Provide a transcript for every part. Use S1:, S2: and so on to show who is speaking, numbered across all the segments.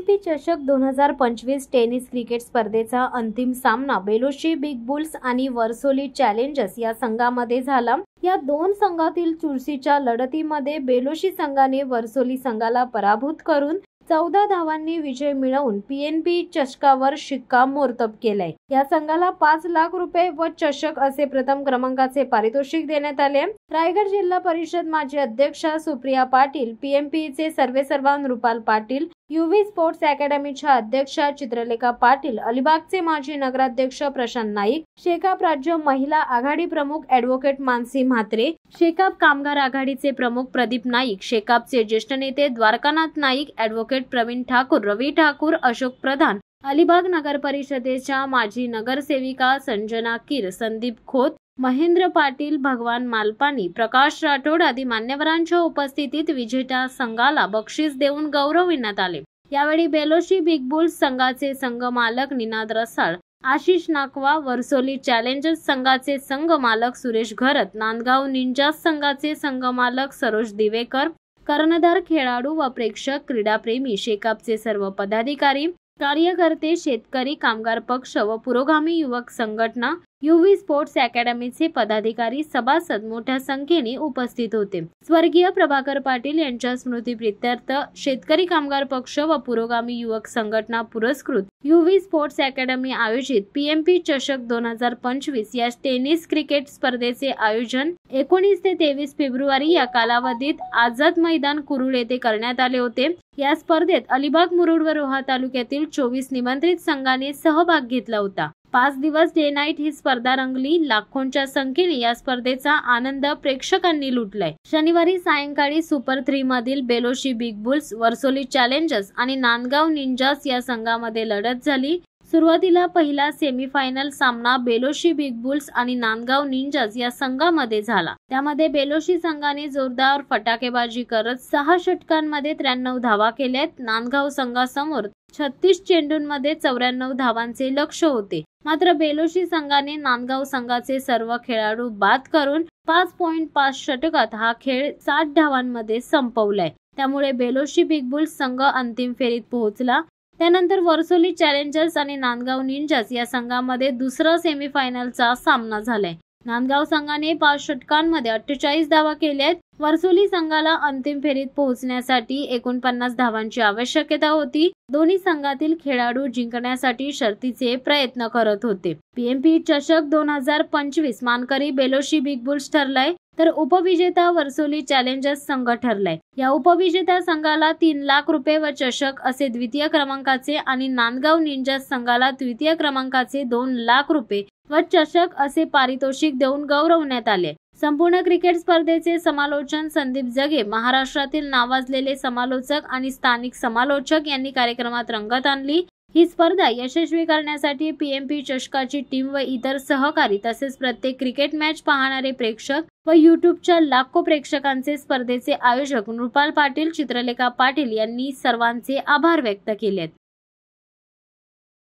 S1: PMP चषक 2025 tennis cricket स्पर्धेचा अंतिम सामना बेलोशी बिग बुल्स आणि वर्सोली चॅलेंजर्स या संघामध्ये झाला। या दोन संघातील चुरशीच्या लढतीमध्ये बेलोशी संघाने वर्सोली संघाला पराभूत करून 14 धावांनी विजय मिळवून पीएमपी चषकावर शिक्कामोर्तब केलंय। या संघाला 5 लाख रुपये व चषक असे प्रथम क्रमांकाचे पारितोषिक देण्यात आले। रायगड जिल्हा परिषद माजी अध्यक्षा सुप्रिया पाटील, पीएमपीचे सर्वेसर्वा रुपाल पाटील, यूव्ही स्पोर्ट्स अकॅडमीच्या अध्यक्षा चित्रलेखा पाटील, अलिबागचे माजी नगराध्यक्ष प्रशांत नाईक, शेकाप राज्य महिला आघाडी प्रमुख ॲडव्होकेट मानसी म्हात्रे, शेकाप कामगार आघाडीचे प्रमुख प्रदीप नाईक, शेकापचे ज्येष्ठ नेते द्वारकानाथ नाईक, ॲडव्होकेट प्रवीण ठाकूर, रवी ठाकूर, अशोक प्रधान, अलिबाग नगर परिषदेच्या माजी नगरसेविका संजना कीर, संदीप खोत, महेंद्र पाटील, भगवान मालपानी, प्रकाश राठोड आदी मान्यवरांच्या उपस्थितीत विजेत्या संघाला बक्षीस देऊन गौरविण्यात आले। यावेळी बेलोशी बिग बुल्स संघाचे संघ मालक निनाद रसाळ, आशिष नाकवा, वर्सोली चॅलेंजर्स संघाचे संघ मालक सुरेश घरत, नांदगाव निंजास संघाचे संघ मालक सरोज दिवेकर, कर्णधार, खेळाडू व प्रेक्षक, क्रीडाप्रेमी, शेकापचे सर्व पदाधिकारी, कार्यकर्ते, शेतकरी कामगार पक्ष व पुरोगामी युवक संघटना, यूव्ही स्पोर्ट्स अकॅडमीचे पदाधिकारी, सभासद मोठ्या संख्येने उपस्थित होते। स्वर्गीय प्रभाकर पाटील यांच्या स्मृतिप्रित्यर्थ शेतकरी कामगार पक्ष व पुरोगामी युवक संघटना पुरस्कृत यूव्ही स्पोर्ट्स अकॅडमी आयोजित पीएमपी चषक 2025 या टेनिस क्रिकेट स्पर्धेचे आयोजन 19 ते 23 फेब्रुवारी या कालावधीत आझाद मैदान कुरुळ येथे करण्यात आले होते। या स्पर्धेत अलिबाग, मुरुड व रोहा तालुक्यातील 24 निमंत्रित संघाने सहभाग घेतला होता। 5 दिवस डे नाईट ही स्पर्धा रंगली। लाखोंच्या संख्येने या स्पर्धेचा आनंद प्रेक्षकांनी लुटलाय। शनिवारी सायंकाळी सुपर 3 मधील Beloshi big bulls, Varsoli challengers आणि नांदगाव निंजास या संघामध्ये लढत झाली। सुरुवातीला पहिला सेमीफायनल सामना बेलोशी बिग बुल्स आणि नांदगाव निंजास या संघामध्ये झाला। त्यामध्ये बेलोशी संघाने जोरदार फटाकेबाजी करत 6 षटकांमध्ये 93 धावा केल्यात। नांदगाव संघासमोर 36 चेंडूंमध्ये 94 धावांचे लक्ष्य होते। मात्र बेलोशी संघाने नांदगाव संघाचे सर्व खेळाडू बाद करून 5.5 षटकात हा खेळ 60 धावांमध्ये संपवलाय। त्यामुळे बेलोशी बिग बुल्स संघ अंतिम फेरीत पोहोचला। त्यानंतर वर्सोली चॅलेंजर्स आणि नांदगाव निंजास या संघामध्ये दुसरा सेमीफायनलचा सामना झालाय। नांदगाव संघाने 5 षटकांमध्ये 48 धावा केल्यात। वर्सोली संघाला अंतिम फेरीत पोहोचण्यासाठी 49 धावांची आवश्यकता होती। दोन्ही संघातील खेळाडू जिंकण्यासाठी शर्तीचे प्रयत्न करत होते। पीएमपी चषक 2025 मानकरी बेलोशी बिग बुल्स ठरलाय, तर उपविजेता वर्सोली चॅलेंजर्स संघ ठरलाय। या उपविजेता संघाला 3 लाख रुपये व चषक असे द्वितीय क्रमांकाचे आणि नांदगाव निंजास संघाला तृतीय क्रमांकाचे 2 लाख रुपये व चषक असे पारितोषिक देऊन गौरवण्यात आले। संपूर्ण क्रिकेट स्पर्धेचे समालोचन संदीप जगे, महाराष्ट्रातील नावाजलेले समालोचक आणि स्थानिक समालोचक यांनी कार्यक्रमात रंगत आणली। ही स्पर्धा यशस्वी करण्यासाठी पीएमपी चषकाची टीम व इतर सहकारी तसेच प्रत्येक क्रिकेट मॅच पाहणारे प्रेक्षक व यूट्यूबच्या लाखो प्रेक्षकांचे स्पर्धेचे आयोजक रुपाल पाटील, चित्रलेखा पाटील यांनी सर्वांचे आभार व्यक्त केलेत।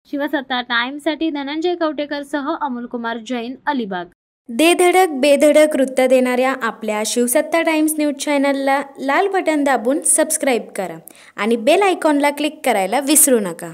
S1: शिवसत्ता टाइम्ससाठी धनंजय कवटेकर सह अमोल कुमार जैन, अलिबाग।
S2: दे धडक बेधडक वृत्त देणाऱ्या आपल्या शिवसत्ता टाइम्स न्यूज चॅनलला लाल बटन दाबून सबस्क्राईब करा आणि बेल आयकॉनला क्लिक करायला विसरू नका।